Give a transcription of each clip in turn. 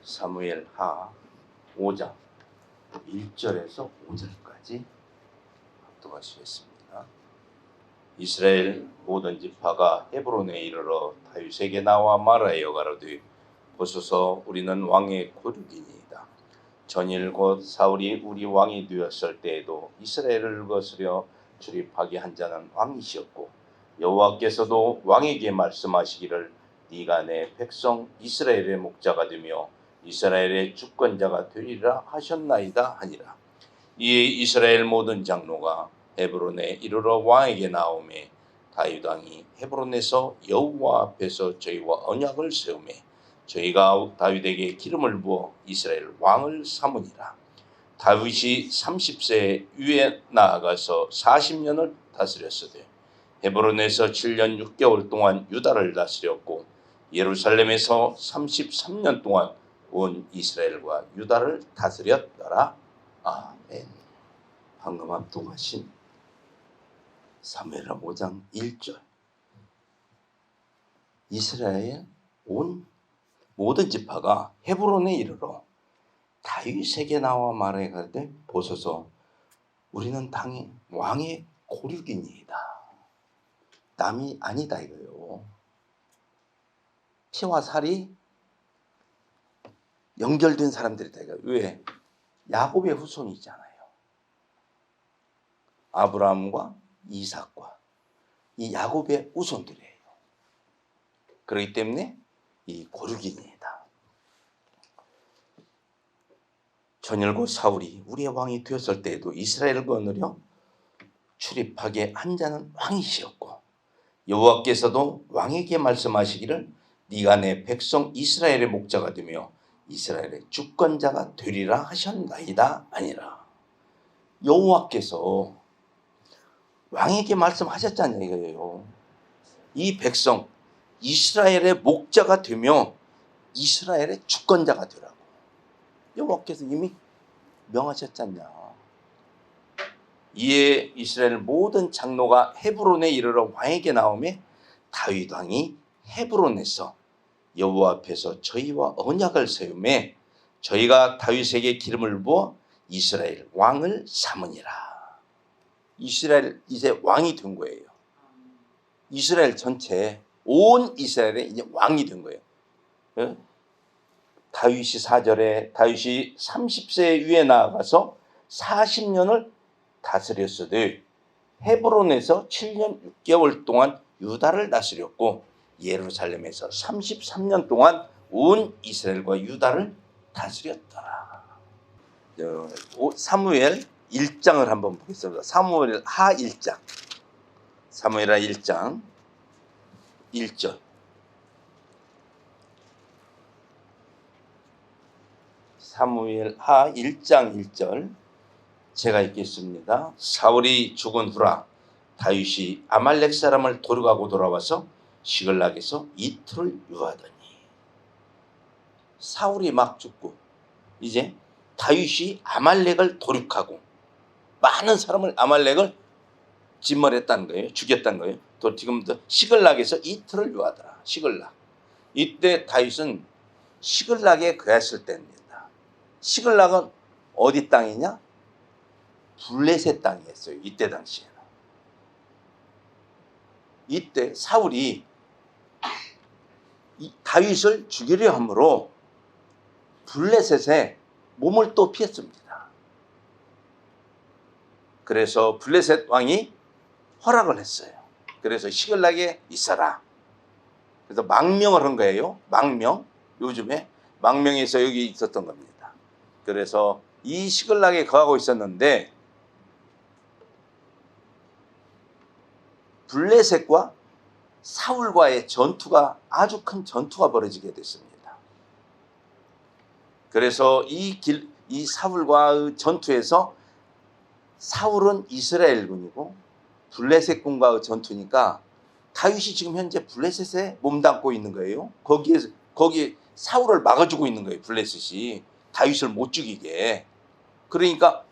사무엘 하 5장 1절에서 5절까지 합독하시겠습니다. 이스라엘 모든 지파가 헤브론에 이르러 다윗에게 나와 말하여 가로되 보소서 우리는 왕의 고륙이니이다. 전일 곧 사울이 우리 왕이 되었을 때에도 이스라엘을 거스려 출입하게 한 자는 왕이시었고 여호와께서도 왕에게 말씀하시기를 네가 내 백성 이스라엘의 목자가 되며 이스라엘의 주권자가 되리라 하셨나이다 하니라. 이에 이스라엘 모든 장로가 헤브론에 이르러 왕에게 나오매 다윗 왕이 헤브론에서 여호와 앞에서 저희와 언약을 세우매 저희가 다윗에게 기름을 부어 이스라엘 왕을 삼으니라. 다윗이 30세 위에 나아가서 40년을 다스렸으되 헤브론에서 7년 6개월 동안 유다를 다스렸고 예루살렘에서 33년 동안 온 이스라엘과 유다를 다스렸더라. 아멘. 방금 합독하신 사무엘하 5장 1절. 이스라엘 온 모든 지파가 헤브론에 이르러 다윗에게 나와 말해 가되 보소서 우리는 당의 왕의 고륙이니이다. 남이 아니다 이거요. 피와 살이 연결된 사람들이다 이거. 왜? 야곱의 후손이잖아요. 아브라함과 이삭과 이 야곱의 후손들이에요. 그렇기 때문에 이 고륙이니이다. 전일 곧 사울이 우리의 왕이 되었을 때에도 이스라엘을 거느려 출입하게 한 자는 왕이시었고 여호와께서도 왕에게 말씀하시기를 네가 내 백성 이스라엘의 목자가 되며 이스라엘의 주권자가 되리라 하셨나이다 아니라. 여호와께서 왕에게 말씀하셨잖아요 이거예요. 이 백성 이스라엘의 목자가 되며 이스라엘의 주권자가 되라고 여호와께서 이미 명하셨잖냐. 이에 이스라엘 모든 장로가 헤브론에 이르러 왕에게 나오매 다윗 왕이 헤브론에서 여호와 앞에서 저희와 언약을 세우매 저희가 다윗에게 기름을 부어 이스라엘 왕을 삼으니라. 이스라엘 이제 왕이 된 거예요. 이스라엘 전체 온 이스라엘에 이제 왕이 된 거예요. 다윗이 4절에 다윗이 30세 위에 나아가서 40년을 다스렸으되 헤브론에서 7년 6개월 동안 유다를 다스렸고 예루살렘에서 33년 동안 온 이스라엘과 유다를 다스렸더라. 사무엘 1장을 한번 보겠습니다. 사무엘 하 1장. 사무엘 하 1장 1절. 사무엘 하 1장 1절. 제가 읽겠습니다. 사울이 죽은 후라 다윗이 아말렉 사람을 도륙하고 돌아와서 시글락에서 이틀을 유하더니. 사울이 막 죽고 이제 다윗이 아말렉을 도륙하고 많은 사람을 아말렉을 진멸했다는 거예요. 죽였다는 거예요. 또 지금부터 시글락에서 이틀을 유하더라. 시글락. 이때 다윗은 시글락에 거했을 때입니다. 시글락은 어디 땅이냐? 블레셋 땅이었어요. 이때 당시에는. 이때 사울이 다윗을 죽이려 함으로 블레셋에 몸을 또 피했습니다. 그래서 블레셋 왕이 허락을 했어요. 그래서 시글락에 있어라. 그래서 망명을 한 거예요. 망명. 요즘에 망명에서 여기 있었던 겁니다. 그래서 이 시글락에 거하고 있었는데 블레셋과 사울과의 전투가 아주 큰 전투가 벌어지게 됐습니다. 그래서 이 사울과의 전투에서 사울은 이스라엘군이고 블레셋군과의 전투니까 다윗이 지금 현재 블레셋에 몸담고 있는 거예요. 거기에 사울을 막아주고 있는 거예요. 블레셋이 다윗을 못 죽이게. 그러니까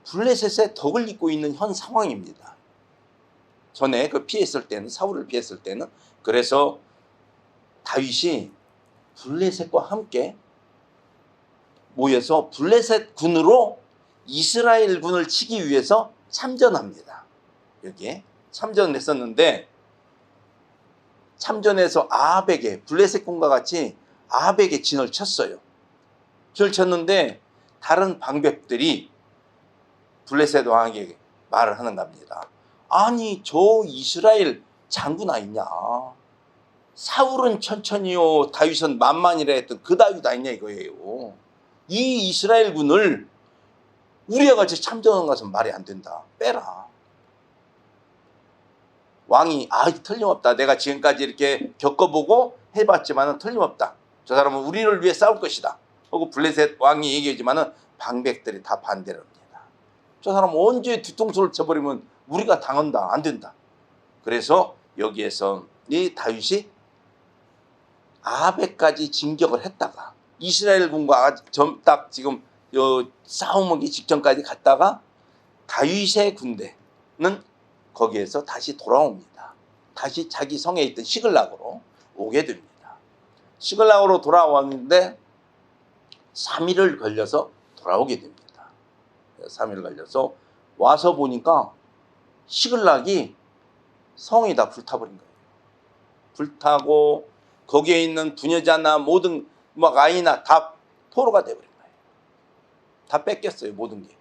블레셋에 덕을 입고 있는 현 상황입니다. 전에 그 피했을 때는 사울을 피했을 때는 그래서 다윗이 블레셋과 함께 모여서 블레셋 군으로 이스라엘 군을 치기 위해서 참전합니다. 여기에 참전을 했었는데, 참전해서 아합에게, 블레셋 군과 같이 아합에게 진을 쳤어요. 진을 쳤는데 다른 방백들이 블레셋 왕에게 말을 하는 겁니다. 아니, 저 이스라엘 장군 아니냐, 사울은 천천히요 다윗은 만만이라 했던 그 다윗 아니냐 이거예요. 이 이스라엘 군을 우리와 같이 참전한 것은 말이 안 된다, 빼라. 왕이 틀림없다, 내가 지금까지 이렇게 겪어보고 해봤지만은 틀림없다, 저 사람은 우리를 위해 싸울 것이다 하고 블레셋 왕이 얘기하지만은 방백들이 다 반대를 합니다. 저 사람 언제 뒤통수를 쳐버리면 우리가 당한다, 안 된다. 그래서 여기에서 이 다윗이 아합에까지 진격을 했다가 이스라엘 군과 딱 지금 싸움하기 직전까지 갔다가 다윗의 군대는 거기에서 다시 돌아옵니다. 다시 자기 성에 있던 시글락으로 오게 됩니다. 시글락으로 돌아왔는데 3일을 걸려서 돌아오게 됩니다. 3일 걸려서 와서 보니까 시글락이 성이 다 불타버린 거예요. 불타고 거기에 있는 부녀자나 모든 막 아이나 다 포로가 돼버린 거예요. 다 뺏겼어요, 모든 게.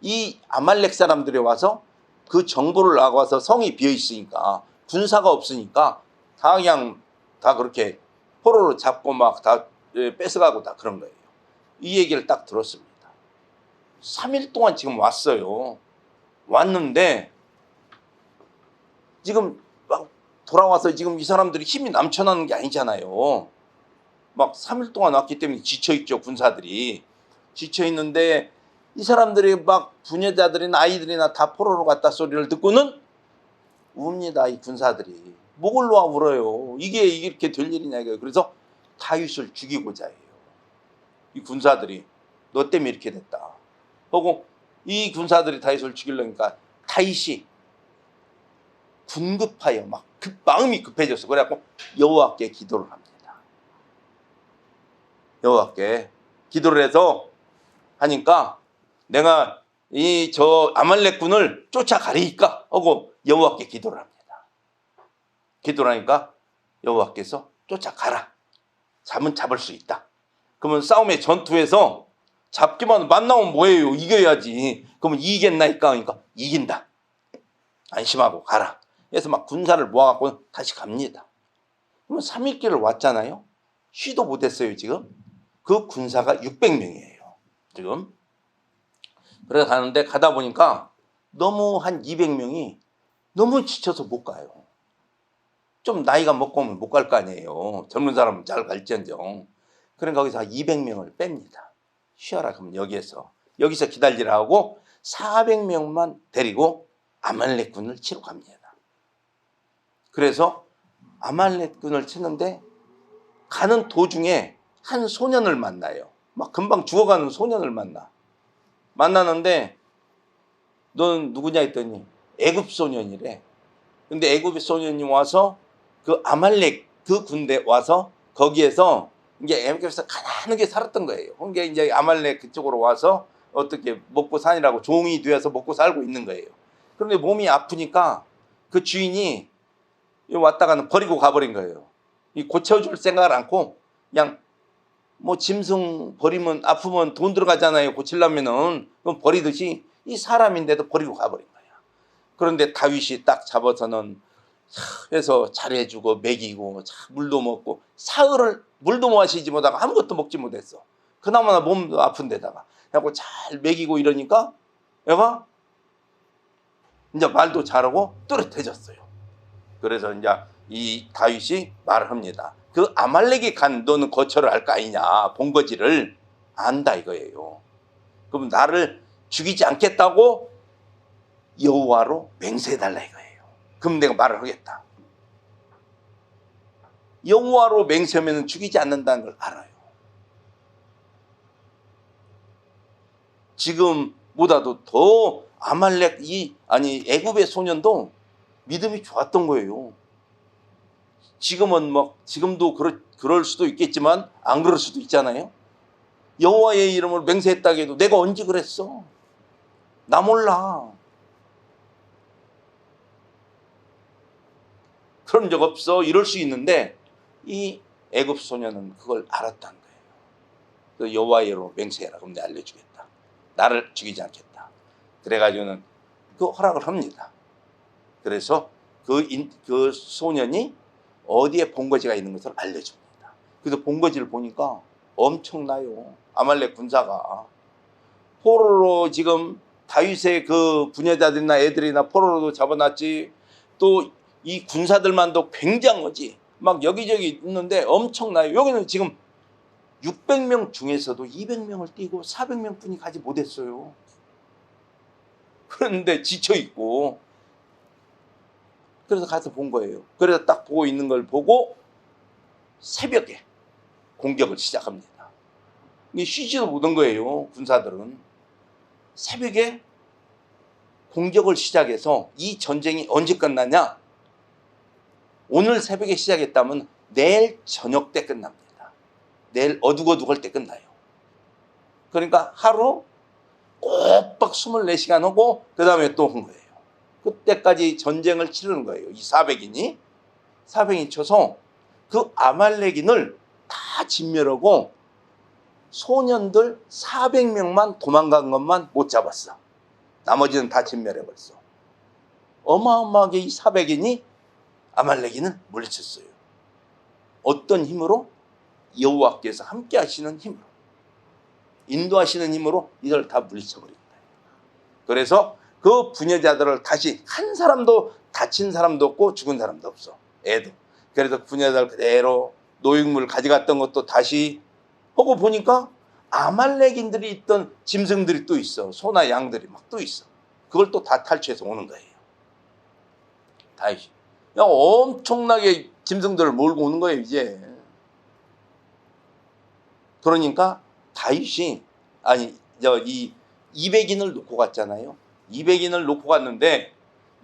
이 아말렉 사람들이 와서 그 정보를 나가서 성이 비어 있으니까, 군사가 없으니까 다 그냥 다 그렇게 포로로 잡고 막 다 뺏어가고 다 그런 거예요. 이 얘기를 딱 들었습니다. 3일 동안 지금 왔어요. 왔는데 지금 막 돌아와서 지금 이 사람들이 힘이 넘쳐나는 게 아니잖아요. 막 3일 동안 왔기 때문에 지쳐있죠, 군사들이. 지쳐있는데 이 사람들이 막 부녀자들이나 아이들이나 다 포로로 갔다 소리를 듣고는 웁니다. 이 군사들이 목을 놓아 울어요. 이게 이렇게 될 일이냐 이거예요. 그래서 다윗을 죽이고자 해요. 이 군사들이 너 때문에 이렇게 됐다 하고, 이 군사들이 다윗을 죽이려니까 다윗이 분급하여 막 마음이 급해졌어. 그래갖고 여호와께 기도를 합니다. 여호와께 기도를 해서 하니까 내가 저 아말렉 군을 쫓아가리까 하고 여호와께 기도를 합니다. 기도를 하니까 여호와께서 쫓아가라, 잡으면 잡을 수 있다. 그러면 싸움의 전투에서 잡기만 만나면 뭐예요, 이겨야지. 그러면 이기겠나이까 하니까 이긴다, 안심하고 가라. 그래서 막 군사를 모아갖고 다시 갑니다. 그러면 3일길을 왔잖아요. 쉬도 못했어요. 지금 그 군사가 600명이에요 지금. 그래서 가는데 가다 보니까 너무 한 200명이 너무 지쳐서 못 가요. 좀 나이가 먹고 오면 못 갈 거 아니에요. 젊은 사람은 잘 갈지언정. 그러니까 거기서 200명을 뺍니다. 쉬어라, 그러면 여기서 기다리라 하고 400명만 데리고 아말렉 군을 치러 갑니다. 그래서 아말렉 군을 치는데 가는 도중에 한 소년을 만나요. 막 금방 죽어가는 소년을 만나는데 너는 누구냐 했더니 애굽 소년이래. 근데 애굽 소년이 와서 그 아말렉 그 군대 와서 거기에서 이제 애굽에서 가난하게 살았던 거예요. 그게 이제 아말렉 그쪽으로 와서 어떻게 먹고 사니라고 종이 되어서 먹고 살고 있는 거예요. 그런데 몸이 아프니까 그 주인이 왔다가는 버리고 가버린 거예요. 이 고쳐줄 생각을 않고 그냥 뭐 짐승 버리면 아프면 돈 들어가잖아요. 고치려면은 그럼 버리듯이 이 사람인데도 버리고 가버린 거야. 그런데 다윗이 딱 잡아서는 해서 잘해주고 먹이고 물도 먹고, 사흘을 물도 마시지 못하고 아무것도 먹지 못했어. 그나마나 몸도 아픈데다가 하고 잘 먹이고 이러니까 얘가 이제 말도 잘하고 뚜렷해졌어요. 그래서 이제 이 다윗이 말을 합니다. 그 아말렉이 간 너는 거처를 할 거 아니냐, 본거지를 안다 이거예요. 그럼 나를 죽이지 않겠다고 여호와로 맹세해달라 이거예요. 그럼 내가 말을 하겠다. 여호와로 맹세하면 죽이지 않는다는 걸 알아요. 지금보다도 더 애굽의 소년도 믿음이 좋았던 거예요. 지금은 지금도 그럴 수도 있겠지만 안 그럴 수도 있잖아요. 여호와의 이름으로 맹세했다 해도 내가 언제 그랬어? 나 몰라. 그런 적 없어. 이럴 수 있는데 이 애굽 소녀는 그걸 알았다는 거예요. 그 여호와의 이름으로 맹세해라. 그럼 내가 알려주겠다. 나를 죽이지 않겠다. 그래가지고는 그 허락을 합니다. 그래서 그 소년이 어디에 본거지가 있는 것을 알려줍니다. 그래서 본거지를 보니까 엄청나요. 아말렉 군사가. 포로로 지금 다윗의 그 부녀자들이나 애들이나 포로로도 잡아놨지. 또 이 군사들만도 굉장하지. 막 여기저기 있는데 엄청나요. 여기는 지금 600명 중에서도 200명을 뛰고 400명 뿐이 가지 못했어요. 그런데 지쳐있고. 그래서 가서 본 거예요. 그래서 딱 보고 있는 걸 보고 새벽에 공격을 시작합니다. 이게 쉬지도 못한 거예요. 군사들은. 새벽에 공격을 시작해서 이 전쟁이 언제 끝나냐? 오늘 새벽에 시작했다면 내일 저녁 때 끝납니다. 내일 어둑어둑할 때 끝나요. 그러니까 하루 꼬박 24시간 하고 그 다음에 또 한 거예요. 그때까지 전쟁을 치르는 거예요. 이 400인이 쳐서 그 아말렉인을 다 진멸하고 소년들 400명만 도망간 것만 못 잡았어. 나머지는 다 진멸해버렸어. 어마어마하게 이 400인이 아말렉인을 물리쳤어요. 어떤 힘으로? 여호와께서 함께 하시는 힘으로, 인도하시는 힘으로 이들 다 물리쳐버립니다. 그래서 그 부녀자들을 다시 한 사람도 다친 사람도 없고 죽은 사람도 없어. 애도. 그래서 부녀자들 그대로 노획물 가져갔던 것도 다시 하고 보니까 아말렉인들이 있던 짐승들이 또 있어. 소나 양들이 막 또 있어. 그걸 또 다 탈취해서 오는 거예요. 다시 그냥 엄청나게 짐승들을 몰고 오는 거예요. 이제. 그러니까 다윗이 이 200인을 놓고 갔잖아요. 200인을 놓고 갔는데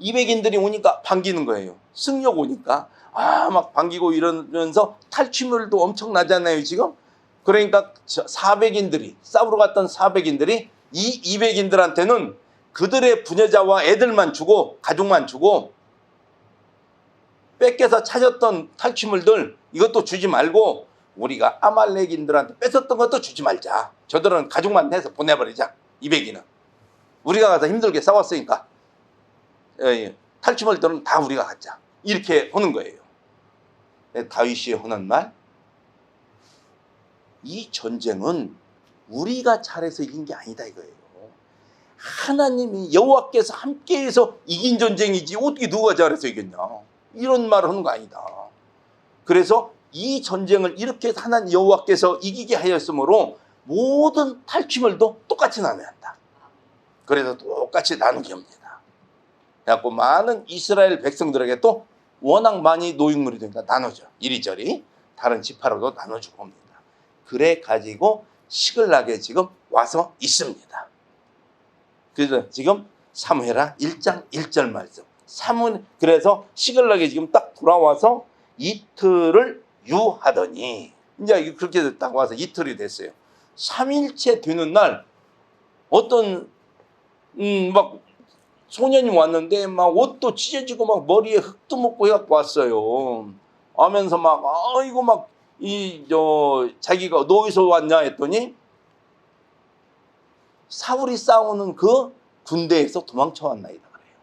200인들이 오니까 반기는 거예요. 승력 오니까 막 반기고 이러면서 탈취물도 엄청나잖아요 지금. 그러니까 400인들이 싸우러 갔던 400인들이 이 200인들한테는 그들의 부녀자와 애들만 주고 가족만 주고 뺏겨서 찾았던 탈취물들 이것도 주지 말고 우리가 아말렉인들한테 뺏었던 것도 주지 말자. 저들은 가족만 해서 보내버리자. 200인은. 우리가 가서 힘들게 싸웠으니까 탈취물들은 다 우리가 갖자. 이렇게 하는 거예요. 다윗이 하는 말, 이 전쟁은 우리가 잘해서 이긴 게 아니다 이거예요. 하나님이 여호와께서 함께해서 이긴 전쟁이지 어떻게 누가 잘해서 이겼냐. 이런 말을 하는 거 아니다. 그래서 이 전쟁을 이렇게 하나님 여호와께서 이기게 하였으므로 모든 탈취물도 똑같이 나눠야 한다. 그래서 똑같이 나누게 합니다. 그래갖고 많은 이스라엘 백성들에게 또 워낙 많이 노획물이 되니까 나눠줘. 이리저리 다른 지파로도 나눠주고 합니다. 그래 가지고 시글락에 지금 와서 있습니다. 그래서 지금 사무엘하 1장 1절 말씀. 그래서 시글락에 지금 딱 돌아와서 이틀을 유하더니 이제 그렇게 딱 와서 이틀이 됐어요. 3일째 되는 날 어떤 막 소년이 왔는데 막 옷도 찢어지고 막 머리에 흙도 묻고 해갖고 왔어요. 하면서 막 이거 막 자기가 너 어디서 왔냐 했더니 사울이 싸우는 그 군대에서 도망쳐 왔나이다 그래요.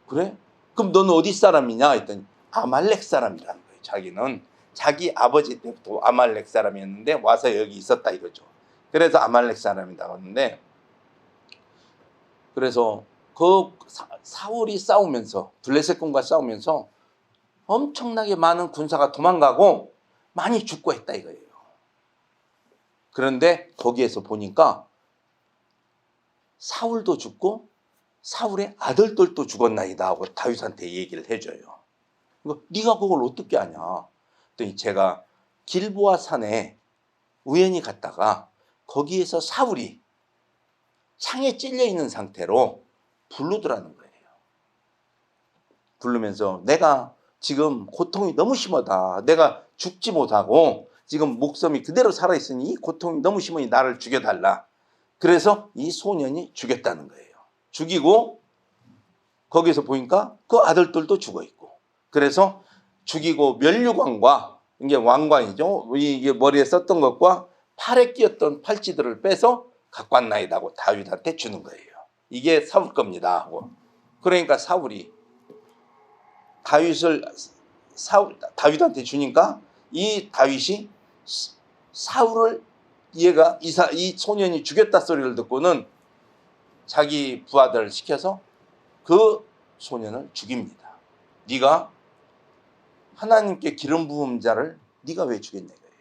그래? 그럼 너는 어디 사람이냐 했더니 아말렉 사람이라는 거예요. 자기는 자기 아버지 때부터 아말렉 사람이었는데 와서 여기 있었다 이거죠. 그래서 아말렉 사람이라고 하는데, 그래서 그 사울이 싸우면서 블레셋 군과 싸우면서 엄청나게 많은 군사가 도망가고 많이 죽고 했다 이거예요. 그런데 거기에서 보니까 사울도 죽고 사울의 아들들도 죽었나이다 하고 다윗한테 얘기를 해줘요. 네가 그걸 어떻게 아냐? 그랬더니 제가 길보아 산에 우연히 갔다가 거기에서 사울이 창에 찔려 있는 상태로 부르더라는 거예요. 부르면서 내가 지금 고통이 너무 심하다. 내가 죽지 못하고 지금 목숨이 그대로 살아있으니 이 고통이 너무 심으니 나를 죽여달라. 그래서 이 소년이 죽였다는 거예요. 죽이고 거기서 보니까 그 아들들도 죽어있고, 그래서 죽이고 면류관과, 이게 왕관이죠, 이게 머리에 썼던 것과 팔에 끼었던 팔찌들을 빼서 갖고 왔나이다고 다윗한테 주는 거예요. 이게 사울 겁니다 하고. 그러니까 사울이 다윗한테 주니까 이 다윗이 사울을, 얘가 이 소년이 죽였다 소리를 듣고는 자기 부하들을 시켜서 그 소년을 죽입니다. 네가 하나님께 기름 부은 자를 네가 왜 죽였냐 이거예요.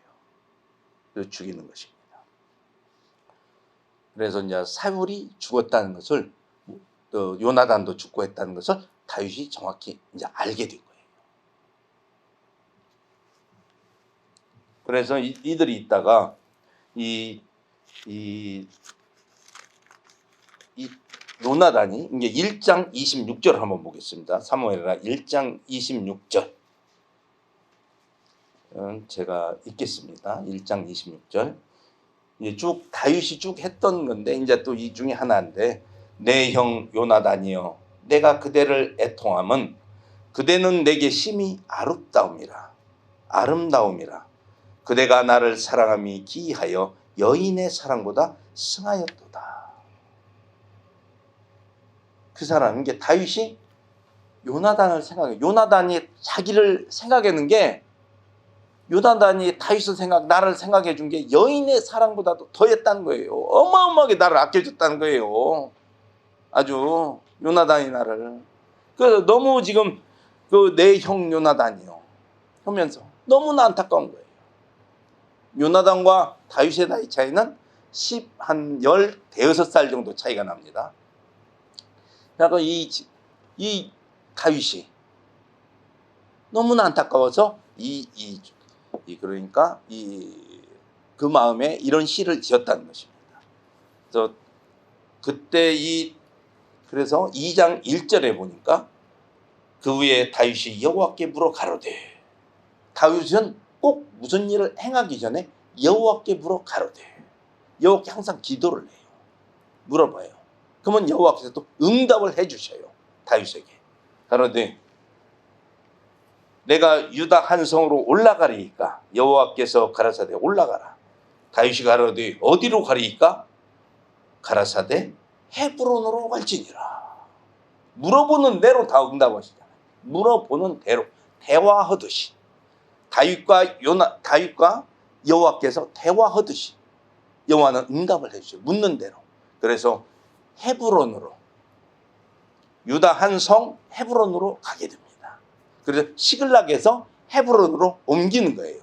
그래서 죽이는 것입니다. 그래서 이제 사울이 죽었다는 것을, 또 요나단도 죽고 했다는 것을 다윗이 정확히 이제 알게 된 거예요. 그래서 이들이 있다가 이 요나단이 이제 1장 26절 한번 보겠습니다. 사무엘하 1장 26절. 제가 읽겠습니다. 1장 26절. 이제 쭉 다윗이 쭉 했던 건데 이제 또 이 중에 하나인데, 내 형 요나단이여, 내가 그대를 애통함은 그대는 내게 심히 아름다움이라. 그대가 나를 사랑함이 기이하여 여인의 사랑보다 승하였도다. 그 사람, 이게 다윗이 요나단을 생각해. 요나단이 자기를 생각하는 게, 요나단이 다윗을 나를 생각해 준 게 여인의 사랑보다도 더했다는 거예요. 어마어마하게 나를 아껴줬다는 거예요. 아주 요나단이 나를. 그래서 너무 지금 그 내 형 요나단이요 하면서 너무나 안타까운 거예요. 요나단과 다윗의 나이 차이는 한 15살 정도 차이가 납니다. 그러니까 이 다윗이 너무나 안타까워서 그러니까 그 마음에 이런 시를 지었다는 것입니다. 그래서 그때 그래서 2장 1절에 보니까 그 후에 다윗이 여호와께 물어 가로되, 다윗은 꼭 무슨 일을 행하기 전에 여호와께 물어 가로되, 여호와께 항상 기도를 해요. 물어봐요. 그러면 여호와께서 또 응답을 해주셔요. 다윗에게 가로되, 내가 유다 한 성으로 올라가리이까. 여호와께서 가라사대 올라가라. 다윗이 가로되 어디로 가리이까? 가라사대 헤브론으로 갈지니라. 물어보는 대로 다 응답하시잖아요. 물어보는 대로 대화하듯이, 다윗과 여호와께서 대화하듯이 여호와는 응답을 해주셔요. 묻는 대로. 그래서 헤브론으로, 유다 한 성 헤브론으로 가게 됩니다. 그래서 시글락에서 헤브론으로 옮기는 거예요.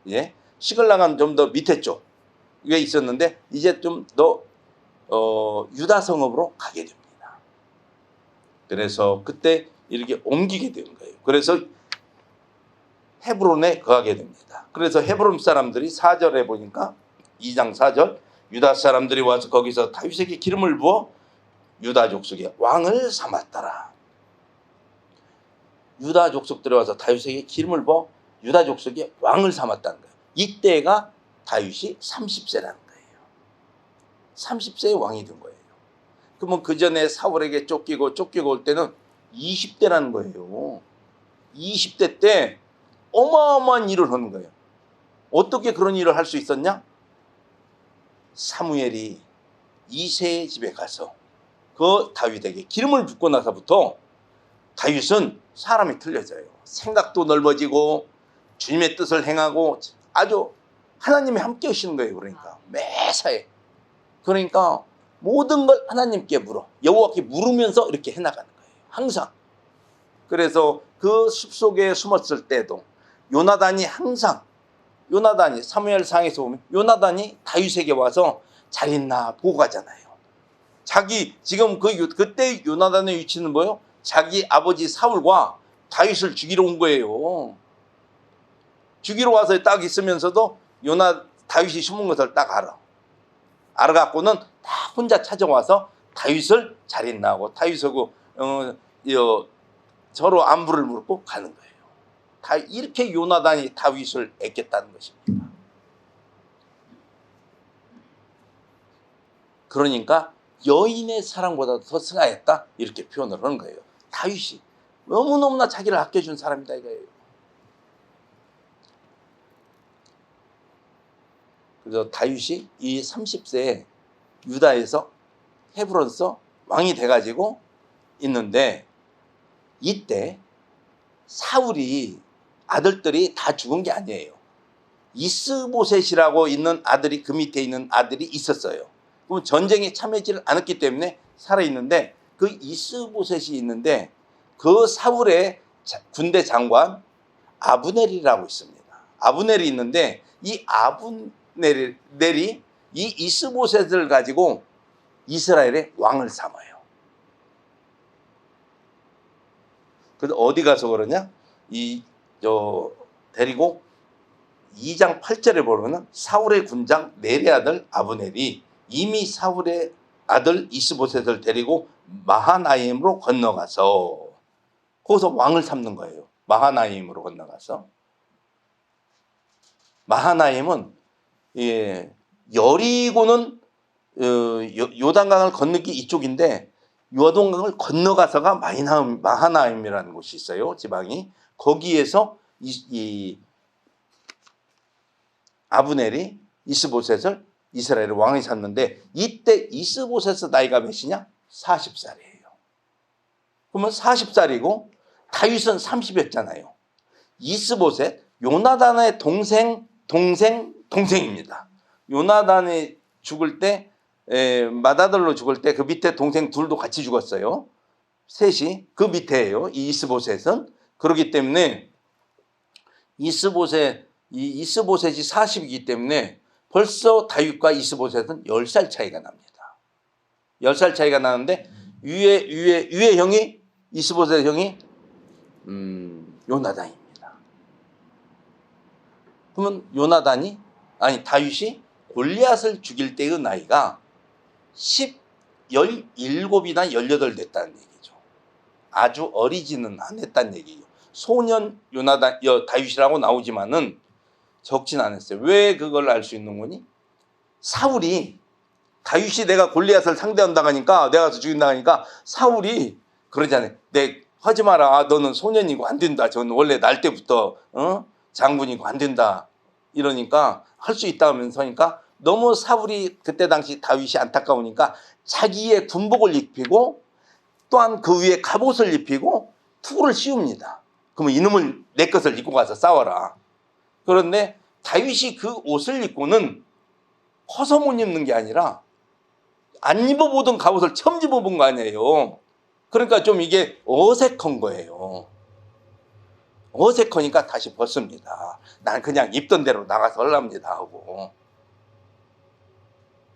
예? 시글락은 좀 더 밑에 쪽에 있었는데 이제 좀 더 유다 성읍으로 가게 됩니다. 그래서 그때 이렇게 옮기게 되는 거예요. 그래서 헤브론에 거하게 됩니다. 그래서 헤브론 사람들이 4절에 보니까 2장 4절, 유다 사람들이 와서 거기서 다윗에게 기름을 부어 유다 족속의 왕을 삼았더라. 유다 족속들이 와서 다윗에게 기름을 부어 유다 족속의 왕을 삼았다는 거예요. 이때가 다윗이 30세라는 거예요. 30세의 왕이 된 거예요. 그러면 그 전에 사울에게 쫓기고 올 때는 20대라는 거예요. 20대 때 어마어마한 일을 하는 거예요. 어떻게 그런 일을 할 수 있었냐? 사무엘이 이새의 집에 가서 그 다윗에게 기름을 붓고 나서부터 다윗은 사람이 틀려져요. 생각도 넓어지고 주님의 뜻을 행하고 아주 하나님이 함께 하시는 거예요. 그러니까 매사에, 그러니까 모든 걸 하나님께 물어, 여호와께 물으면서 이렇게 해나가는 거예요. 항상. 그래서 그 숲속에 숨었을 때도 요나단이 사무엘상에서 보면 요나단이 다윗에게 와서 잘 있나 보고 가잖아요. 지금 그때 요나단의 위치는 뭐예요? 자기 아버지 사울과 다윗을 죽이러 온 거예요. 죽이러 와서 딱 있으면서도 다윗이 숨은 것을 딱 알아갖고는 다 혼자 찾아와서 다윗을 잘 있나 하고 다윗하고 서로 안부를 묻고 가는 거예요. 이렇게 요나단이 다윗을 애꼈다는 것입니다. 그러니까 여인의 사랑보다 더 승하였다 이렇게 표현을 하는 거예요. 다윗이 너무너무나 자기를 아껴준 사람이다 이거예요. 그래서 다윗이 이 30세에 유다에서 헤브론서 왕이 돼가지고 있는데, 이때 사울이 아들들이 다 죽은 게 아니에요. 이스보셋이라고 있는 아들이, 그 밑에 있는 아들이 있었어요. 그럼 전쟁에 참여하지 않았기 때문에 살아있는데, 그 이스보셋이 있는데 그 사울의 군대 장관 아브넬이라고 있습니다. 아브넬이 있는데 이 아브넬이 이 이스보셋을 가지고 이스라엘의 왕을 삼아요. 그래서 어디 가서 그러냐? 데리고 2장 8절에 보면은 사울의 군장 넬의 아들 아브넬이 이미 사울의 아들 이스보셋을 데리고 마하나임으로 건너가서 거기서 왕을 삼는 거예요. 마하나임으로 건너가서. 마하나임은 여리고는 요단강을 건너기 이쪽인데 요단강을 건너가서가 마하나임이라는 곳이 있어요. 지방이. 거기에서 이 아브넬이 이스보셋을 이스라엘의 왕이 삼는데, 이때 이스보셋의 나이가 몇이냐? 40살이에요. 그러면 40살이고 다윗은 30이었잖아요. 이스보셋, 요나단의 동생입니다. 요나단이 죽을 때, 맏아들로 죽을 때 그 밑에 동생 둘도 같이 죽었어요. 셋이 그 밑에예요. 이 이스보셋은. 그렇기 때문에 이스보셋이 40이기 때문에 벌써 다윗과 이스보셋은 10살 차이가 납니다. 10살 차이가 나는데 위에 형이, 이스보셋 형이 요나단입니다. 그러면 다윗이 골리앗을 죽일 때의 나이가 17이나 18 됐다는 얘기죠. 아주 어리지는 않았다는 얘기죠. 소년 다윗이라고 나오지만은 적진 않았어요. 왜 그걸 알 수 있는 거니? 사울이, 다윗이 내가 골리앗을 상대한다고 하니까, 내가 가서 죽인다고 하니까 사울이 그러잖아요. 하지 마라. 너는 소년이고 안 된다. 저는 원래 날 때부터 장군이고 안 된다. 이러니까 할 수 있다 하면서니까, 너무 사울이 그때 당시 다윗이 안타까우니까 자기의 군복을 입히고 또한 그 위에 갑옷을 입히고 투구를 씌웁니다. 그러면 이놈을 내 것을 입고 가서 싸워라. 그런데 다윗이 그 옷을 입고는 커서 못 입는 게 아니라 안 입어보던 갑옷을 처음 입어본 거 아니에요. 그러니까 좀 이게 어색한 거예요. 어색하니까 다시 벗습니다. 난 그냥 입던 대로 나가서 하랍니다 하고.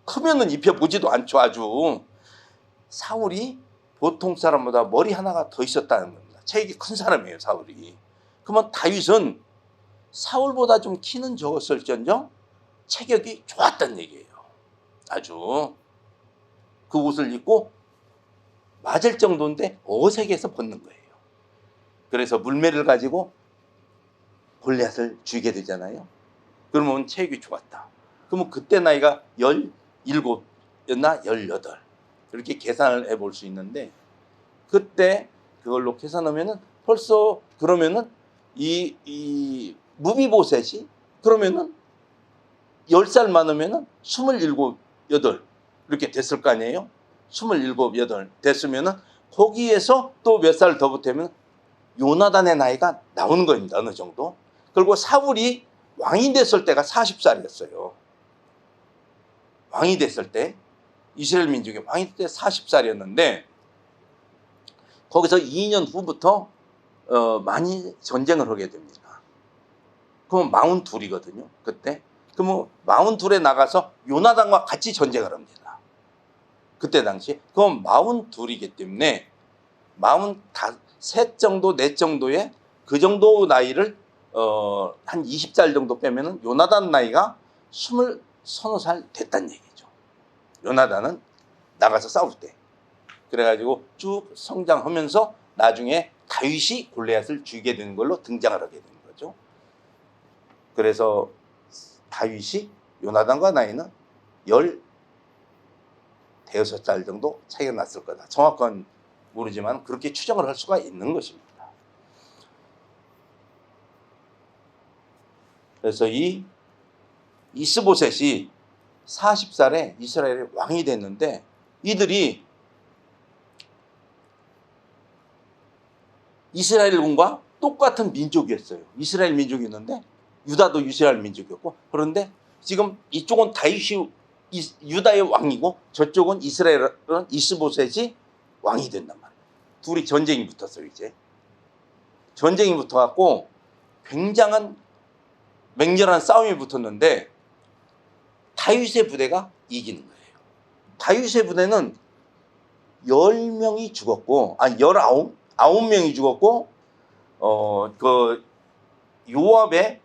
크면은 입혀보지도 않죠. 아주. 사울이 보통 사람보다 머리 하나가 더 있었다는 겁니다. 체격이 큰 사람이에요, 사울이. 그러면 다윗은 사울보다 좀 키는 적었을지언정 체격이 좋았다는 얘기예요. 아주. 그 옷을 입고 맞을 정도인데 어색해서 벗는 거예요. 그래서 물매를 가지고 골리앗을 죽이게 되잖아요. 그러면 체격이 좋았다. 그러면 그때 나이가 17였나 18 이렇게 계산을 해볼 수 있는데, 그때 그걸로 계산하면은 벌써, 그러면은 이 무비보셋이 그러면은 10살 많으면은 27, 8 이렇게 됐을 거 아니에요. 27, 8 됐으면은 거기에서 또 몇 살 더 붙으면 요나단의 나이가 나오는 겁니다. 어느 정도. 그리고 사울이 왕이 됐을 때가 40살이었어요. 왕이 됐을 때, 이스라엘 민족의 왕이 됐을 때 40살이었는데 거기서 2년 후부터 많이 전쟁을 하게 됩니다. 그러면 42이거든요. 그때. 그러면 42에 나가서 요나단과 같이 전쟁을 합니다. 그때 당시. 그럼 42이기 때문에 43 정도, 4 정도의 그 정도 나이를 한 20살 정도 빼면은 요나단 나이가 20살 됐다는 얘기죠. 요나단은 나가서 싸울 때. 그래가지고 쭉 성장하면서 나중에 다윗이 골리앗을 죽이게 되는 걸로 등장을 하게 되는 거죠. 그래서 다윗이 요나단과 나이는 대여섯 살 정도 차이가 났을 거다. 정확한 모르지만 그렇게 추정을 할 수가 있는 것입니다. 그래서 이 이스보셋이 40살에 이스라엘의 왕이 됐는데 이들이 이스라엘군과 똑같은 민족이었어요. 이스라엘 민족이었는데 유다도 이스라엘 민족이었고, 그런데 지금 이쪽은 다윗이 유다의 왕이고 저쪽은 이스라엘은 이스보셋이 왕이 된단 말이에요. 둘이 전쟁이 붙었어요. 이제 전쟁이 붙어갖고 굉장한 맹렬한 싸움이 붙었는데 다윗의 부대가 이기는 거예요. 다윗의 부대는 10명이 죽었고, 아니 9명이 죽었고, 그 요압의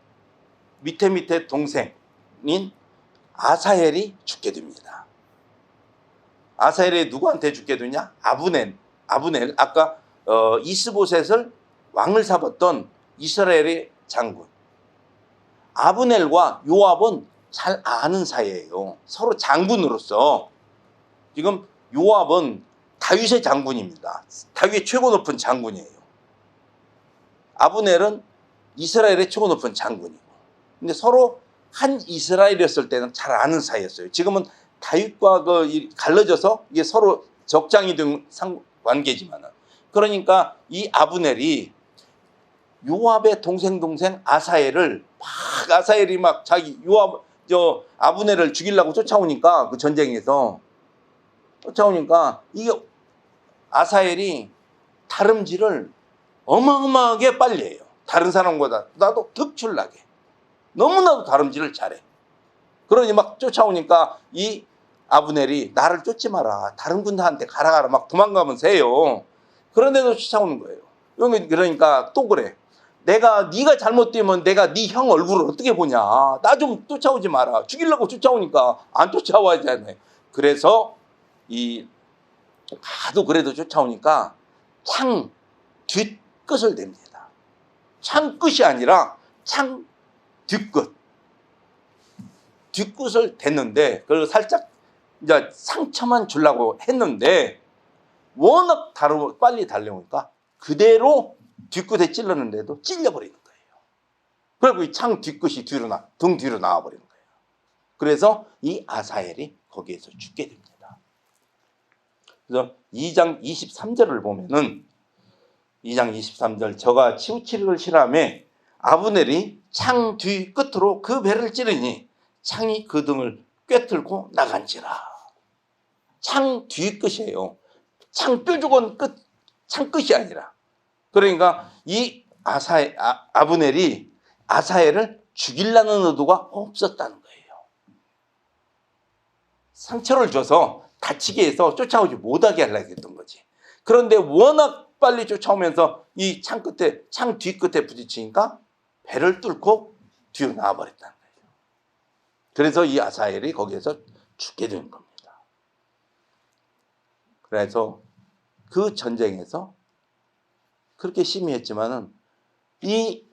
밑에 동생인 아사헬이 죽게 됩니다. 아사헬이 누구한테 죽게 되냐? 아브넬. 아까 이스보셋을 왕을 삼았던 이스라엘의 장군. 아브넬과 요압은 잘 아는 사이예요. 서로 장군으로서. 지금 요압은 다윗의 장군입니다. 다윗의 최고 높은 장군이에요. 아브넬은 이스라엘의 최고 높은 장군이고. 근데 서로 한 이스라엘이었을 때는 잘 아는 사이였어요. 지금은 다윗과 갈라져서 이게 서로 적장이 된 관계지만, 그러니까 이 아브넬이 요압의 동생 아사헬을 아사헬이 막 자기 아브넬을 죽이려고 쫓아오니까, 그 전쟁에서 쫓아오니까 이게 아사헬이 다름질을 어마어마하게 빨리 해요. 다른 사람보다 나도 득출나게 너무나도 다름질을 잘해. 그러니 막 쫓아오니까 이 아브넬이 나를 쫓지 마라, 다른 군사한테 가라 막 도망가면서 해요. 그런데도 쫓아오는 거예요. 그러니까 또 그래. 네가 잘못되면 내가 네 형 얼굴을 어떻게 보냐. 나 좀 쫓아오지 마라. 죽이려고 쫓아오니까 안 쫓아와야잖아요. 그래서 하도 그래도 쫓아오니까 창 뒷끝을 댑니다. 창 끝이 아니라 창 뒷끝. 뒷끝을 댔는데 그걸 살짝 이제 상처만 주려고 했는데 워낙 빨리 달려오니까 그대로 뒷끝에 찔렀는데도 찔려버리는 거예요. 그리고 이 창 뒷끝이 등 뒤로 나와버리는 거예요. 그래서 이 아사헬이 거기에서 죽게 됩니다. 그래서 2장 23절을 보면은 2장 23절 저가 치우치기를 싫어하며 아브넬이 창 뒤 끝으로 그 배를 찌르니 창이 그 등을 꿰뚫고 나간지라. 창 뒤 끝이에요. 창 뾰족한 끝, 창 끝이 아니라. 그러니까 이 아브넬이 아사헬을 죽이려는 의도가 없었다는 거예요. 상처를 줘서 다치게 해서 쫓아오지 못하게 하려고 했던 거지. 그런데 워낙 빨리 쫓아오면서 이 창 뒤끝에 부딪히니까 배를 뚫고 뒤로 나와버렸다는 거예요. 그래서 이 아사헬이 거기에서 죽게 된 겁니다. 그래서 그 전쟁에서 그렇게 심의했지만은 이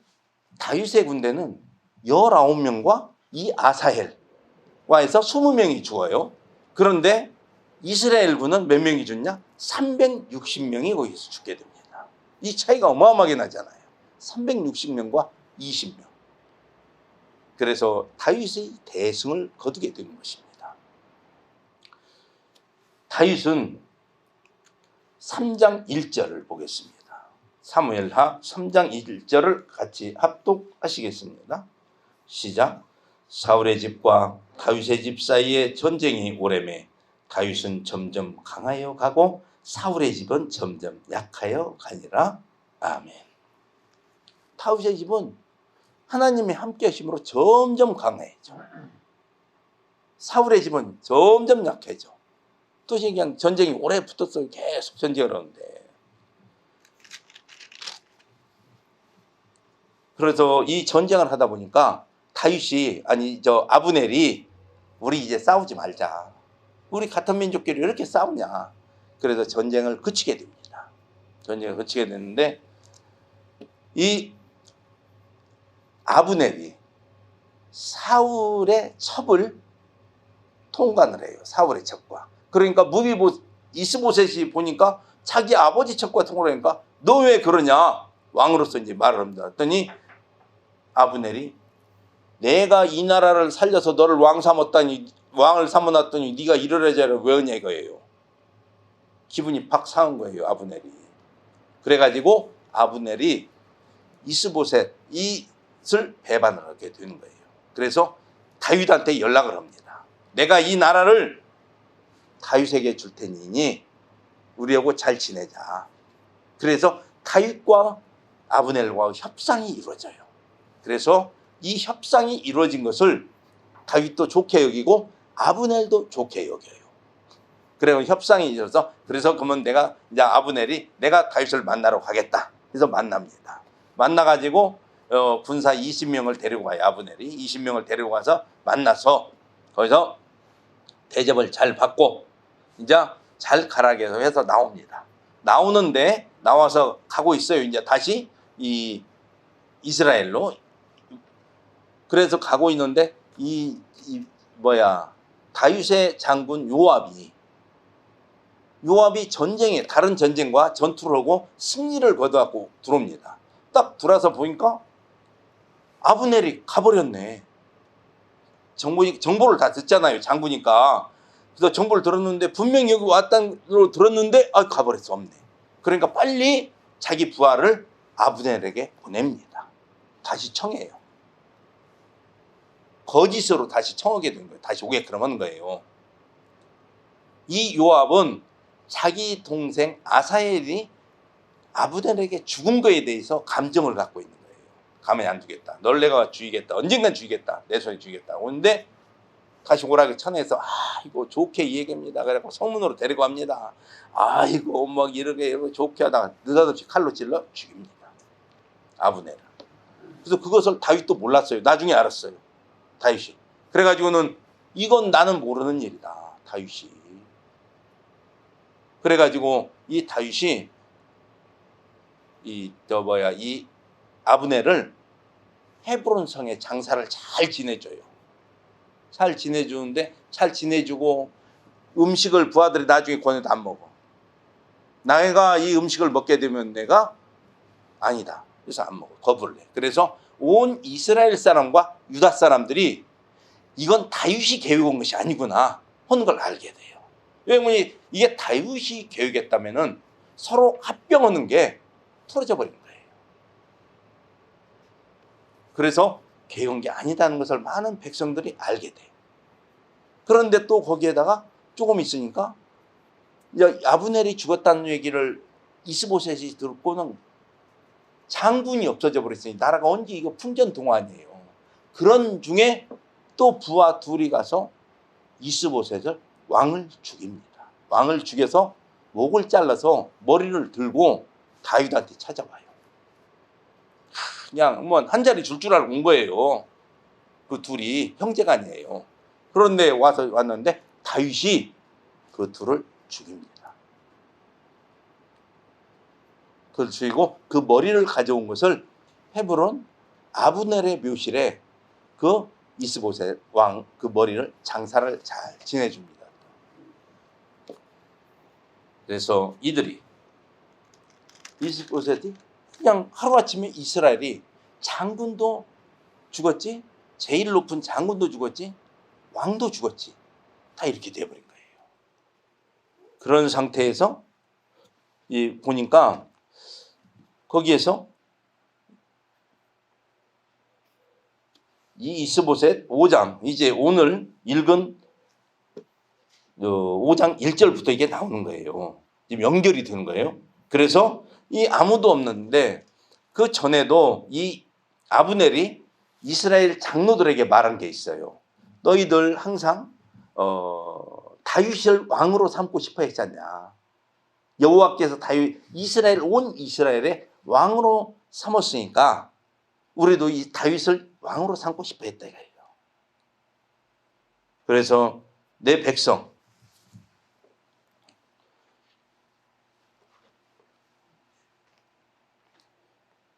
다윗의 군대는 19명과 이 아사헬과 해서 20명이 죽어요. 그런데 이스라엘군은 몇 명이 죽냐? 360명이 거기서 죽게 됩니다. 이 차이가 어마어마하게 나잖아요. 360명과 20명. 그래서 다윗의 대승을 거두게 되는 것입니다. 다윗은 3장 1절을 보겠습니다. 사무엘하 3장 1절을 같이 합독하시겠습니다. 시작. 사울의 집과 다윗의 집 사이에 전쟁이 오래매 다윗은 점점 강하여 가고 사울의 집은 점점 약하여 가니라. 아멘. 다윗의 집은 하나님의 함께 하심으로 점점 강해져. 사울의 집은 점점 약해져. 또 그냥 전쟁이 오래 붙었어요. 계속 전쟁을 하는데. 그래서 이 전쟁을 하다 보니까 아브넬이 우리 이제 싸우지 말자. 우리 같은 민족끼리 왜 이렇게 싸우냐. 그래서 전쟁을 그치게 됩니다. 전쟁을 그치게 됐는데 이 아브넬이 사울의 첩을 통관을 해요. 사울의 첩과. 그러니까 이스보셋이 보니까 자기 아버지 척과 통화하니까 너 왜 그러냐? 왕으로서 이제 말을 합니다. 그랬더니 아브넬이 내가 이 나라를 살려서 너를 왕을 삼아놨더니 네가 이러려저러 왜 하냐 이거예요. 기분이 팍 상한 거예요, 아브넬이. 그래가지고 아브넬이 이스보셋 이을 배반을 하게 되는 거예요. 그래서 다윗한테 연락을 합니다. 내가 이 나라를 다윗에게 줄 테니 우리하고 잘 지내자. 그래서 다윗과 아브넬과 협상이 이루어져요. 그래서 이 협상이 이루어진 것을 다윗도 좋게 여기고 아브넬도 좋게 여겨요. 그래서 협상이 이루어져서 그래서 그러면 아브넬이 내가 다윗을 만나러 가겠다. 그래서 만납니다. 만나가지고 군사 20명을 데리고 가요. 아브넬이 20명을 데리고 가서 만나서 거기서 대접을 잘 받고 이제 잘 가라게 해서 나옵니다. 나오는데 나와서 가고 있어요. 이제 다시 이 이스라엘로. 그래서 가고 있는데 다윗의 장군 요압이 다른 전쟁과 전투를 하고 승리를 거둬갖고 들어옵니다. 딱 들어와서 보니까 아브넬이 가버렸네. 정보를 다 듣잖아요, 장군이니까. 그래서 정보를 들었는데 분명히 여기 왔다는 걸 들었는데 가버렸어, 없네. 그러니까 빨리 자기 부하를 아브넬에게 보냅니다. 다시 청해요. 거짓으로 다시 청하게 된 거예요. 다시 오게끔 하는 거예요. 이 요압은 자기 동생 아사엘이 아브넬에게 죽은 거에 대해서 감정을 갖고 있는 거예요. 가만히 안 두겠다. 널 내가 죽이겠다. 언젠간 죽이겠다. 내 손에 죽이겠다. 그런데 다시 오라고 쳐내서 이거 좋게 이 얘기입니다. 그래갖고 성문으로 데리고 갑니다. 이거 막 이렇게 좋게 하다가 느닷없이 칼로 찔러 죽입니다. 아브넬을. 그래서 그것을 다윗도 몰랐어요. 나중에 알았어요. 다윗이. 그래가지고는 이건 나는 모르는 일이다. 다윗이. 그래가지고 이 다윗이 이 아브넬을 헤브론 성에 장사를 잘 지내줘요. 잘 지내주는데 잘 지내주고 음식을 부하들이 나중에 권해도 안 먹어. 내가 이 음식을 먹게 되면 내가 아니다. 그래서 안 먹어. 거부를 해. 그래서 온 이스라엘 사람과 유다 사람들이 이건 다윗이 계획한 것이 아니구나 하는 걸 알게 돼요. 왜냐면 이게 다윗이 계획했다면은 서로 합병하는 게 틀어져 버린 거예요. 그래서 계획한 게 아니다는 것을 많은 백성들이 알게 돼요. 그런데 또 거기에다가 조금 있으니까 아브넬이 죽었다는 얘기를 이스보셋이 듣고는 장군이 없어져 버렸으니 나라가 언제 이거 풍전등화아니에요. 그런 중에 또 부하 둘이 가서 이스보셋을 왕을 죽입니다. 왕을 죽여서 목을 잘라서 머리를 들고 다윗한테 찾아와요. 그냥 한 자리 줄 알고 온 거예요. 그 둘이 형제간이에요. 그런데 왔는데 다윗이 그 둘을 죽입니다. 그걸 죽이고 그 머리를 가져온 것을 헤브론 아브넬의 묘실에 그 이스보셋 왕 그 머리를 장사를 잘 지내줍니다. 그래서 이스보셋이 그냥 하루아침에 이스라엘이 장군도 죽었지, 제일 높은 장군도 죽었지, 왕도 죽었지, 다 이렇게 돼버린 거예요. 그런 상태에서 보니까 거기에서 이 이스보셋 5장, 이제 오늘 읽은 5장 1절부터 이게 나오는 거예요. 지금 연결이 되는 거예요. 그래서 이 아무도 없는데 그 전에도 이 아브넬이 이스라엘 장로들에게 말한 게 있어요. 너희들 항상 다윗을 왕으로 삼고 싶어 했잖냐. 여호와께서 온 이스라엘의 왕으로 삼았으니까 우리도 이 다윗을 왕으로 삼고 싶어 했다 이거예요. 그래서 내 백성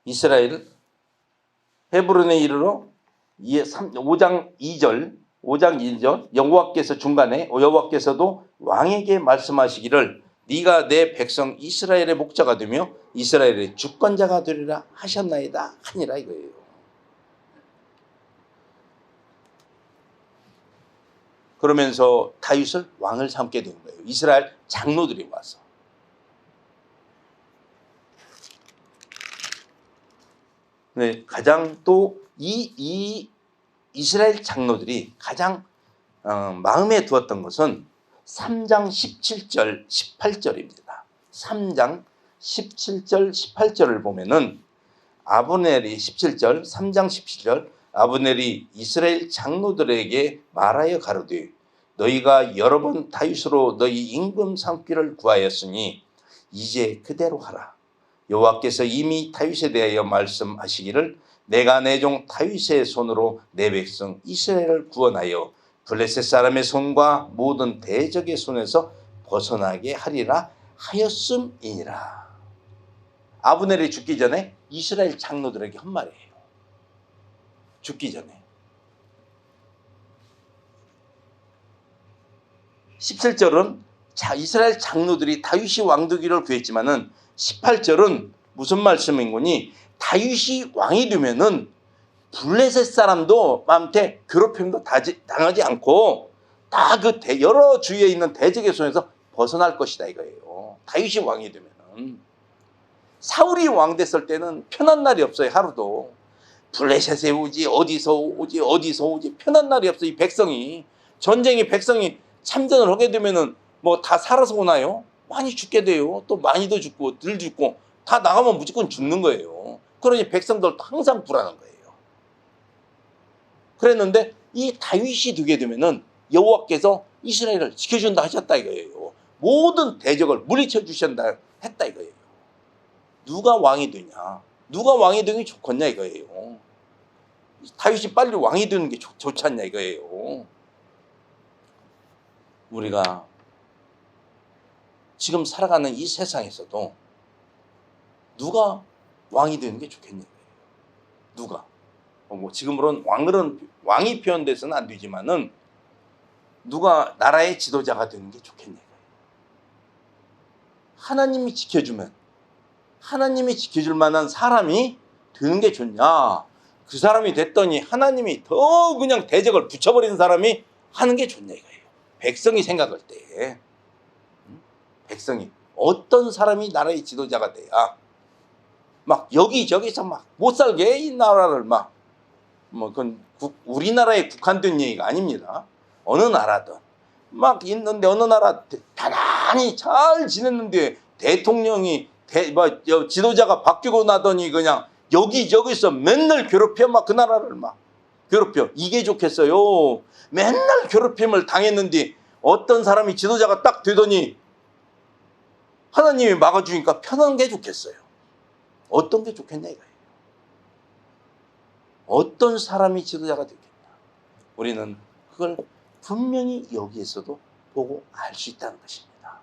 이스라엘 헤브론에 이르러 5장 2절 5장 1절 여호와께서 중간에 여호와께서도 왕에게 말씀하시기를 네가 내 백성 이스라엘의 목자가 되며 이스라엘의 주권자가 되리라 하셨나이다 하니라 이거예요. 그러면서 다윗을 왕을 삼게 된 거예요. 이스라엘 장로들이 와서. 네, 가장 또 이 이스라엘 장로들이 가장 마음에 두었던 것은 3장 17절 18절입니다. 3장 17절 18절을 보면은 아브넬이 17절 3장 17절 아브넬이 이스라엘 장로들에게 말하여 가로되 너희가 여러 번 다윗으로 너희 임금 삼기를 구하였으니 이제 그대로 하라. 여호와께서 이미 다윗에 대하여 말씀하시기를 내가 내 종 다윗의 손으로 내 백성 이스라엘을 구원하여 블레셋 사람의 손과 모든 대적의 손에서 벗어나게 하리라 하였음이니라. 아브넬이 죽기 전에 이스라엘 장로들에게 한 말이에요. 죽기 전에. 17절은 이스라엘 장로들이 다윗이 왕되기를 구했지만은 18절은 무슨 말씀인 거니? 다윗이 왕이 되면은 블레셋 사람도 마음대 괴롭힘도 당하지 않고 다 그 여러 주위에 있는 대적의 손에서 벗어날 것이다 이거예요. 다윗이 왕이 되면은. 사울이 왕 됐을 때는 편한 날이 없어요. 하루도. 블레셋에 오지 어디서 오지 편한 날이 없어요. 이 백성이. 전쟁이 백성이 참전을 하게 되면은 뭐 다 살아서 오나요? 많이 죽게 돼요. 또 많이도 죽고 덜 죽고 다 나가면 무조건 죽는 거예요. 그러니 백성들도 항상 불안한 거예요. 그랬는데 이 다윗이 되게 되면은 여호와께서 이스라엘을 지켜준다 하셨다 이거예요. 모든 대적을 물리쳐 주신다 했다 이거예요. 누가 왕이 되냐? 누가 왕이 되는 게 좋겠냐 이거예요. 다윗이 빨리 왕이 되는 게 좋지 않냐 이거예요. 우리가 지금 살아가는 이 세상에서도 누가 왕이 되는 게 좋겠냐 이거예요. 누가? 뭐 지금으로는 왕이 표현돼서는 안 되지만은 누가 나라의 지도자가 되는 게 좋겠냐 이거예요. 하나님이 지켜주면 하나님이 지켜줄 만한 사람이 되는 게 좋냐? 그 사람이 됐더니 하나님이 더 그냥 대적을 붙여버리는 사람이 하는 게 좋냐 이거예요. 백성이 생각할 때 백성이 어떤 사람이 나라의 지도자가 돼야 막 여기저기서 막 못 살게 이 나라를 막 뭐 그건 우리나라에 국한된 얘기가 아닙니다. 어느 나라든 막 있는데 어느 나라 편안히 잘 지냈는데 대통령이 지도자가 바뀌고 나더니 그냥 여기저기서 맨날 괴롭혀 막 그 나라를 막 괴롭혀. 이게 좋겠어요. 맨날 괴롭힘을 당했는데 어떤 사람이 지도자가 딱 되더니 하나님이 막아주니까 편한 게 좋겠어요. 어떤 게 좋겠냐 이거예요. 어떤 사람이 지도자가 되겠냐. 우리는 그걸 분명히 여기에서도 보고 알 수 있다는 것입니다.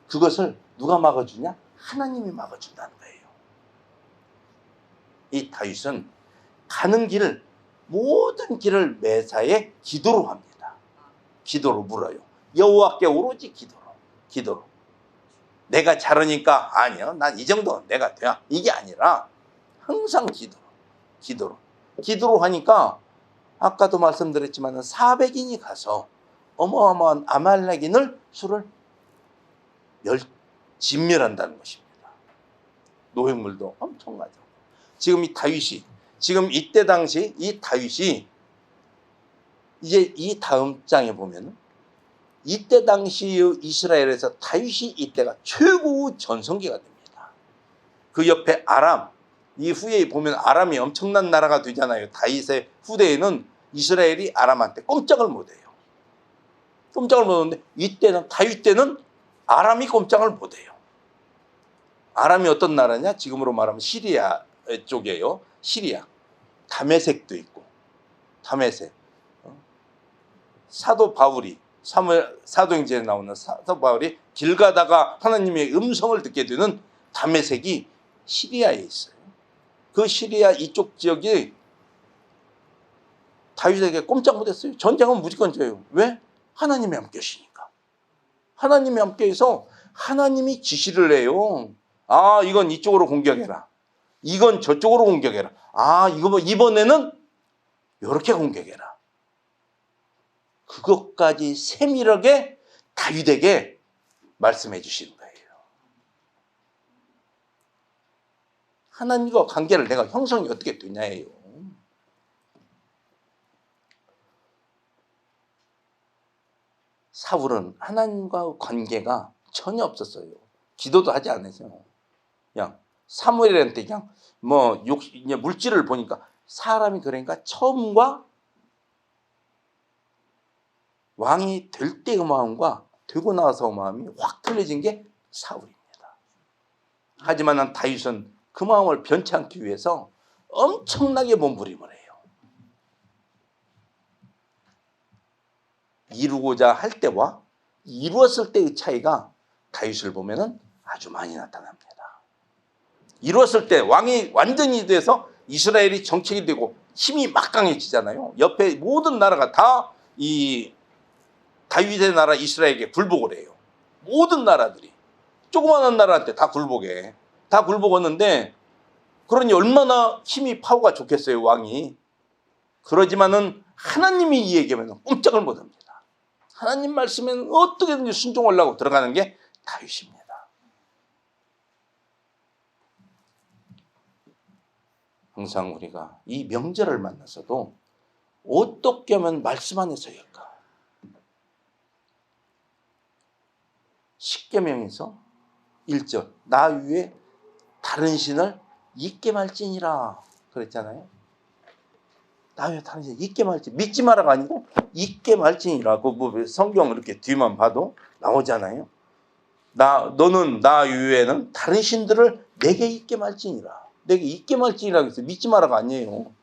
그것을 누가 막아주냐? 하나님이 막아준다는 거예요. 이 다윗은 가는 길을 모든 길을 매사에 기도로 합니다. 기도로 물어요. 여호와께 오로지 기도로. 내가 잘하니까 아니요. 난 이 정도 내가 돼. 이게 아니라 항상 기도로 하니까 아까도 말씀드렸지만 400인이 가서 어마어마한 아말렉인을 수를 진멸한다는 것입니다. 노획물도 엄청나죠. 지금 이때 당시 이 다윗이 이제 이 다음 장에 보면 이때 당시 이스라엘에서 다윗이 이때가 최고 전성기가 됩니다. 그 옆에 아람, 이후에 보면 아람이 엄청난 나라가 되잖아요. 다윗의 후대에는 이스라엘이 아람한테 꼼짝을 못해요. 꼼짝을 못하는데 이때는 다윗 때는 아람이 꼼짝을 못해요. 아람이 어떤 나라냐? 지금으로 말하면 시리아 쪽이에요. 시리아. 다메섹도 있고. 다메섹. 사도 바울이 사도행전에 나오는 사도 바울이 길 가다가 하나님의 음성을 듣게 되는 다메섹이 시리아에 있어요. 그 시리아 이쪽 지역이 다윗에게 꼼짝 못했어요. 전쟁은 무조건 져요. 왜? 하나님이 함께 하시니까. 하나님이 함께 해서 하나님이 지시를 해요. 아, 이건 이쪽으로 공격해라. 이건 저쪽으로 공격해라. 아, 이번에는 이렇게 공격해라. 그것까지 세밀하게 다윗에게 말씀해 주시는 거예요. 하나님과 관계를 내가 형성이 어떻게 되냐예요. 사울은 하나님과 관계가 전혀 없었어요. 기도도 하지 않았어요. 그냥 사무엘한테 그냥 물질을 보니까 사람이 그러니까 처음과 왕이 될 때의 마음과 되고 나서 마음이 확 틀려진 게 사울입니다. 하지만 다윗은 그 마음을 변치 않기 위해서 엄청나게 몸부림을 해요. 이루고자 할 때와 이루었을 때의 차이가 다윗을 보면은 아주 많이 나타납니다. 이루었을 때 왕이 완전히 돼서 이스라엘이 정책이 되고 힘이 막 강해지잖아요. 옆에 모든 나라가 다 이 다윗의 나라 이스라엘에게 굴복을 해요. 모든 나라들이 조그마한 나라한테 다 굴복해. 다 굴복했는데 그러니 얼마나 힘이 파워가 좋겠어요, 왕이. 그러지만은 하나님이 이 얘기하면 꼼짝을 못합니다. 하나님 말씀에는 어떻게든지 순종하려고 들어가는 게 다윗입니다. 항상 우리가 이 명절을 만나서도 어떻게 하면 말씀 안에서 할까? 십계명에서 1절 나 위에 다른 신을 잊게 말지니라 그랬잖아요. 나 위에 다른 신을 잊게 말지 믿지 마라가 아니고 잊게 말지니라. 그 성경 이렇게 뒤만 봐도 나오잖아요. 너는 나 위에는 다른 신들을 내게 잊게 말지니라. 내게 잊게 말지니라 그래서 믿지 마라가 아니에요.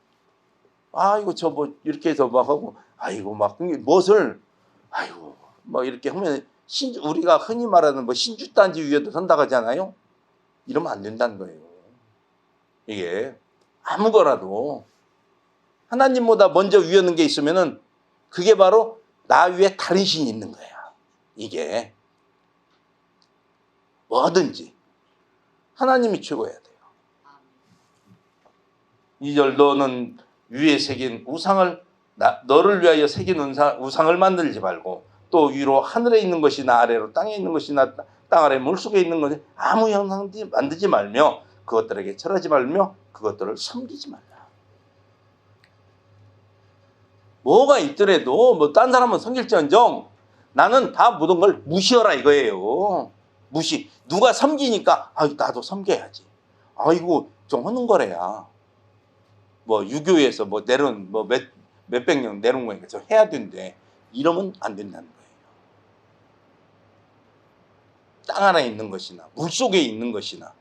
아이고 저 이렇게 해서 막 하고 아이고 막 무엇을 아이고 막 이렇게 하면 우리가 흔히 말하는 신주단지 위에도 선다 하잖아요. 이러면 안 된다는 거예요. 이게 아무거라도 하나님보다 먼저 위에 있는 게 있으면은 그게 바로 나 위에 다른 신이 있는 거야. 이게 뭐든지 하나님이 최고여야 돼요. 2절 너는 위에 새긴 우상을 너를 위하여 새긴 우상을 만들지 말고 또 위로 하늘에 있는 것이나 아래로 땅에 있는 것이나 땅 아래 물속에 있는 것이 아무 형상도 만들지 말며 그것들에게 절하지 말며 그것들을 섬기지 말라. 뭐가 있더라도 딴 사람은 섬길지언정 나는 다 모든 걸 무시하라 이거예요. 무시. 누가 섬기니까 나도 섬겨야지. 아이고 좀 하는 거래야. 유교에서 내려온 몇백 년 내려온 거니까 저 해야 된대. 이러면 안 된다는 거예요. 땅 안에 있는 것이나 물 속에 있는 것이나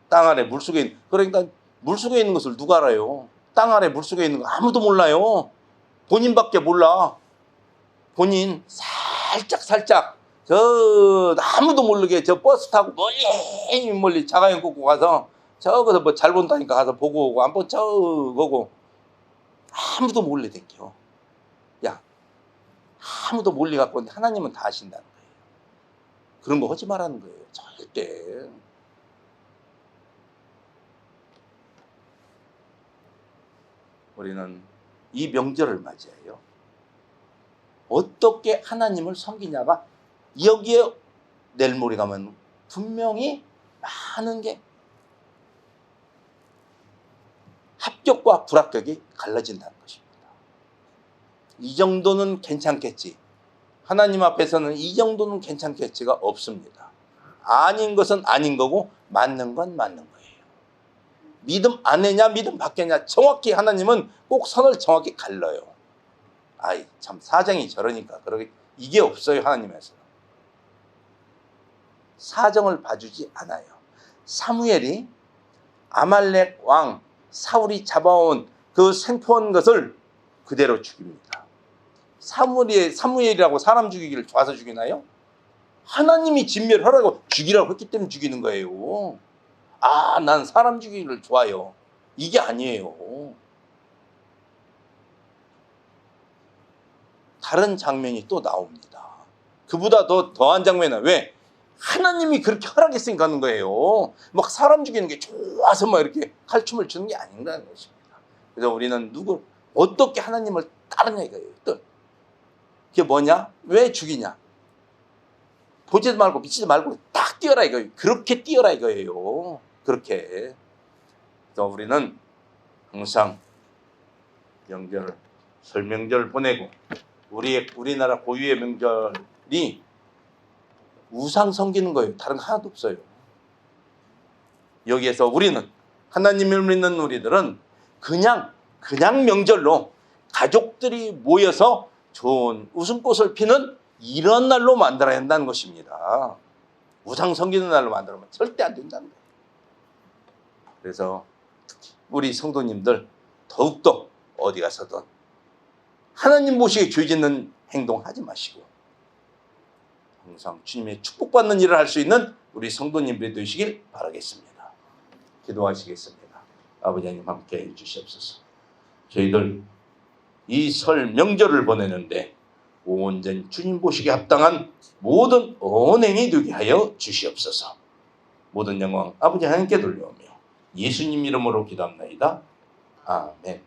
땅 아래 물 속에 그러니까 물 속에 있는 것을 누가 알아요? 땅 아래 물 속에 있는 거 아무도 몰라요. 본인밖에 몰라. 본인 살짝 저 아무도 모르게 저 버스 타고 멀리 자가용 꽂고 가서 저거서 잘 본다니까 가서 보고 오고 안 본 척 오고 아무도 몰래 댕겨. 야 아무도 몰래 갖고 있는데 하나님은 다 아신다는 거예요. 그런 거 하지 말라는 거예요. 절대. 우리는 이 명절을 맞이해요. 어떻게 하나님을 섬기냐가 여기에 내일모레 가면 분명히 많은 게 합격과 불합격이 갈라진다는 것입니다. 이 정도는 괜찮겠지. 하나님 앞에서는 이 정도는 괜찮겠지가 없습니다. 아닌 것은 아닌 거고 맞는 건 맞는 거예요. 믿음 안에냐 믿음 밖에냐 정확히 하나님은 꼭 선을 정확히 갈라요. 참 사정이 저러니까 이게 없어요. 하나님에서 사정을 봐주지 않아요. 사무엘이 아말렉 왕 사울이 잡아온 그 생포한 것을 그대로 죽입니다. 사무엘이라고 사람 죽이기를 좋아서 죽이나요? 하나님이 진멸하라고 죽이라고 했기 때문에 죽이는 거예요. 아, 난 사람 죽이기를 좋아요. 이게 아니에요. 다른 장면이 또 나옵니다. 그보다 더한 장면은 왜? 하나님이 그렇게 허락했으니까 하는 거예요. 막 사람 죽이는 게 좋아서 막 이렇게 칼춤을 추는 게 아닌다는 것입니다. 그래서 우리는 어떻게 하나님을 따르냐 이거예요. 또 그게 뭐냐? 왜 죽이냐? 보지도 말고 믿지도 말고 딱 뛰어라 이거예요. 그렇게 뛰어라 이거예요. 그렇게. 그래서 우리는 항상 명절, 설 명절 보내고 우리나라 고유의 명절이 우상 섬기는 거예요. 다른 거 하나도 없어요. 여기에서 우리는 하나님을 믿는 우리들은 그냥 명절로 가족들이 모여서 좋은 웃음꽃을 피는 이런 날로 만들어야 한다는 것입니다. 우상 섬기는 날로 만들면 절대 안 된다는 거예요. 그래서 우리 성도님들 더욱더 어디 가서든 하나님 모시게 죄 짓는 행동하지 마시고 항상 주님의 축복받는 일을 할 수 있는 우리 성도님들이 되시길 바라겠습니다. 기도하시겠습니다. 아버지 하나님 함께 해주시옵소서. 저희들 이 설 명절을 보내는데 온전히 주님 보시기에 합당한 모든 언행이 되게 하여 주시옵소서. 모든 영광 아버지 하나님께 돌려오며 예수님 이름으로 기도합나이다. 아멘.